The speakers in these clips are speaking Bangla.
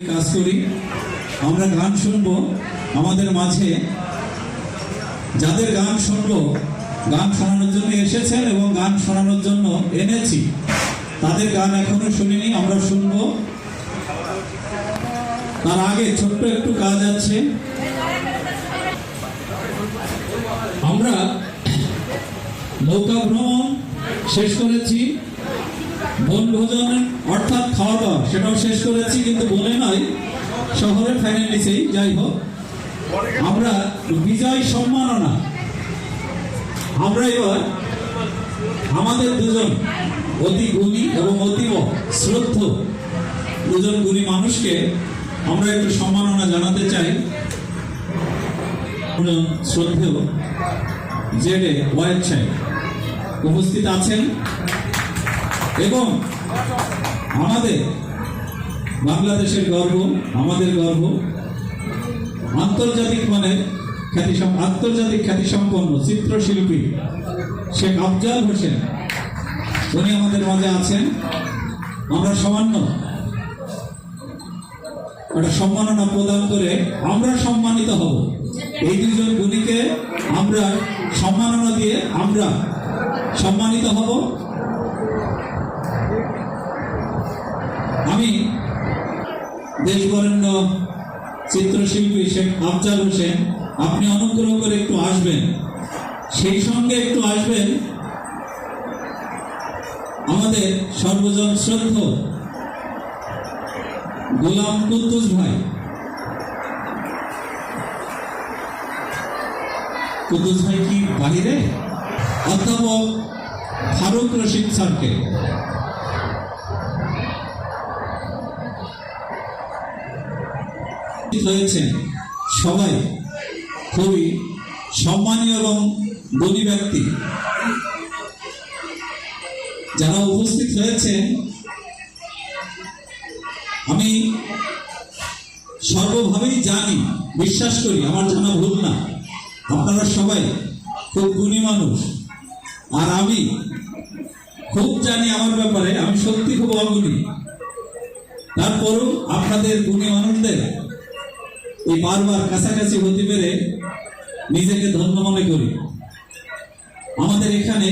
কাজ করি আমরা গান শুনবো আমাদের মাঝে যাদের গান শুনবো গান শোনানোর জন্য এসেছেন এবং গান শোনানোর জন্য এনেছি তাদের গান এখনো শুনিনি আমরা শুনবো তার আগে ছোট্ট একটু কাজ আছে আমরা নৌকা ভ্রমণ শেষ করেছি বনভোজন অর্থাৎ খাওয়া দাওয়া সেটাও শেষ করেছি কিন্তু বলে নয় শহরের ফাইনাল নিচেই যাই হোক আমরা বিজয় সম্মাননা আমরা এবার আমাদের দুজন অতি গুণী এবং অতীব শ্রদ্ধ দুজন গুণী মানুষকে আমরা একটু সম্মাননা জানাতে চাই শ্রদ্ধেয় জেডে ওয়াইড সাহেব উপস্থিত আছেন এবং আমাদের বাংলাদেশের গর্ব আমাদের গর্ব আন্তর্জাতিক খ্যাতিসম্পন্ন চিত্রশিল্পী শেখ আফজাল হোসেন উনি আমাদের মাঝে আছেন আমরা সামান্য একটা সম্মাননা প্রদান করে আমরা সম্মানিত হব এই দুজন গুণীকে আমরা সম্মাননা দিয়ে আমরা সম্মানিত হব আমি দেশবরেণ্য চিত্রশিল্পী শেখ আফজাল হোসেন আপনি অনুগ্রহ করে একটু আসবেন সেই সঙ্গে একটু আসবেন আমাদের সর্বজন শ্রদ্ধ গোলাম কুদ্দুস ভাই কুদ্দুস ভাই কি বাহিরে অধ্যাপক ফারুক রশিদ স্যারকে হয়েছেন সবাই খুবই সম্মানীয় এবং গুণী ব্যক্তি যারা উপস্থিত হয়েছেন আমি সর্বভাবেই জানি বিশ্বাস করি আমার জানা ভুল না আপনারা সবাই খুব গুণী মানুষ আর আমি খুব জানি আমার ব্যাপারে আমি সত্যি খুব অগুণী তারপরও আপনাদের গুণী মানুষদের এই বারবার কাছাকাছি হতে পেরে নিজেকে ধন্য মনে করি আমাদের এখানে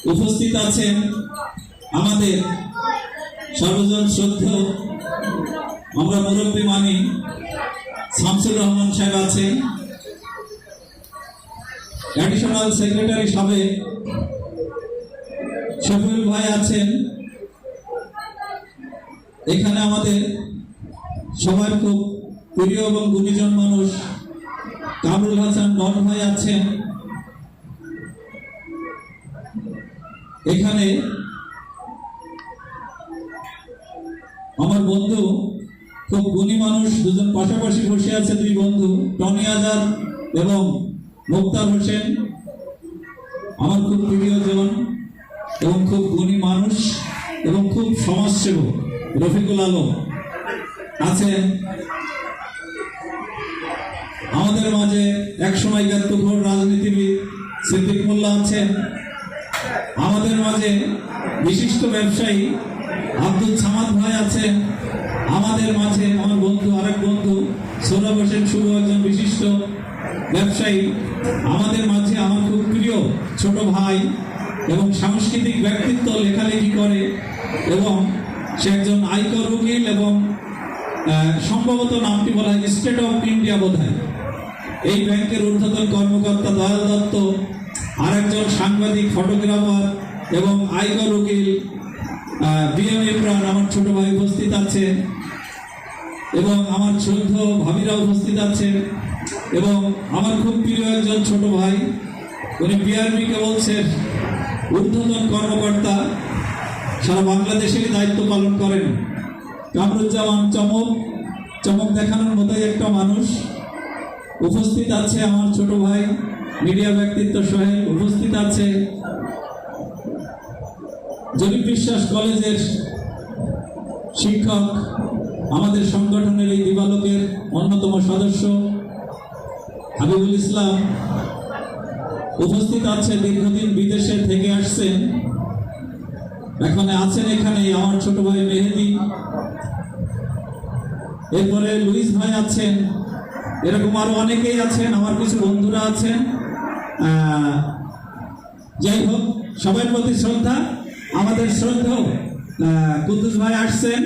উপস্থিত আছেন আমাদের সর্বজন শ্রদ্ধেয় আমরা মুরব্বী মানি শামসুর রহমান সাহেব আছেন অ্যাডিশনাল সেক্রেটারি সাহেব শফিউল ভাই আছেন এখানে আমাদের সবার খুব প্রিয় এবং গুণীজন মানুষ কামরুল হাসান ডন ভাই আছেন এখানে আমার বন্ধু খুব গুণী মানুষ দুজন পাশাপাশি বসে আছে দুই বন্ধু টনি আজাদ এবং মুক্তার হোসেন আমার খুব প্রিয়জন এবং খুব গুণী মানুষ এবং খুব সমাজসেবক রফিকুল আলম আছেন আমাদের মাঝে একসময়কার তুখোর রাজনীতিবিদ সিদ্দিক মোল্লা আছেন আমাদের মাঝে বিশিষ্ট ব্যবসায়ী আব্দুল সামাদ ভাই আছেন আমাদের মাঝে আমার বন্ধু আরেক বন্ধু সৌরভ হোসেন শুভ একজন বিশিষ্ট ব্যবসায়ী আমাদের মাঝে আমার খুব প্রিয় ছোট ভাই এবং সাংস্কৃতিক ব্যক্তিত্ব লেখালেখি করে এবং সে একজন আয়কর উকিল এবং সম্ভবত নামটি বলা হয় স্টেট অফ ইন্ডিয়া বোধ হয় এই ব্যাংকের ঊর্ধ্বতন কর্মকর্তা দয়াল দত্ত আর একজন সাংবাদিক ফটোগ্রাফার এবং আয়কর উকিল বিএম ইমরান আমার ছোট ভাই উপস্থিত আছে এবং আমার শ্রদ্ধ ভাবিরা উপস্থিত আছে এবং আমার খুব প্রিয় একজন ছোট ভাই উনি বিআরবি কেবলসের ঊর্ধ্বতন কর্মকর্তা সারা বাংলাদেশেরই দায়িত্ব পালন করেন কামরুজ্জামান চমক দেখানোর মতোই একটা মানুষ উপস্থিত আছে আমার ছোট ভাই মিডিয়া ব্যক্তিত্ব সোহেল উপস্থিত আছে জরিপ বিশ্বাস কলেজের শিক্ষক আমাদের সংগঠনের এই দিবালোকের অন্যতম সদস্য হাবিবুল ইসলাম উপস্থিত আছে দীর্ঘদিন বিদেশে থেকে আসছেন এখন আছেন এখানে আমার ছোট ভাই মেহেদি এরপরে লুইস ভাই আছেন, এরকম আরো অনেকেই আছেন, আমার কিছু বন্ধুরা আছেন। যাই হোক, সবার প্রতি শ্রদ্ধা। আমাদের শ্রদ্ধেয় কুদ্দুস ভাই আসছেন।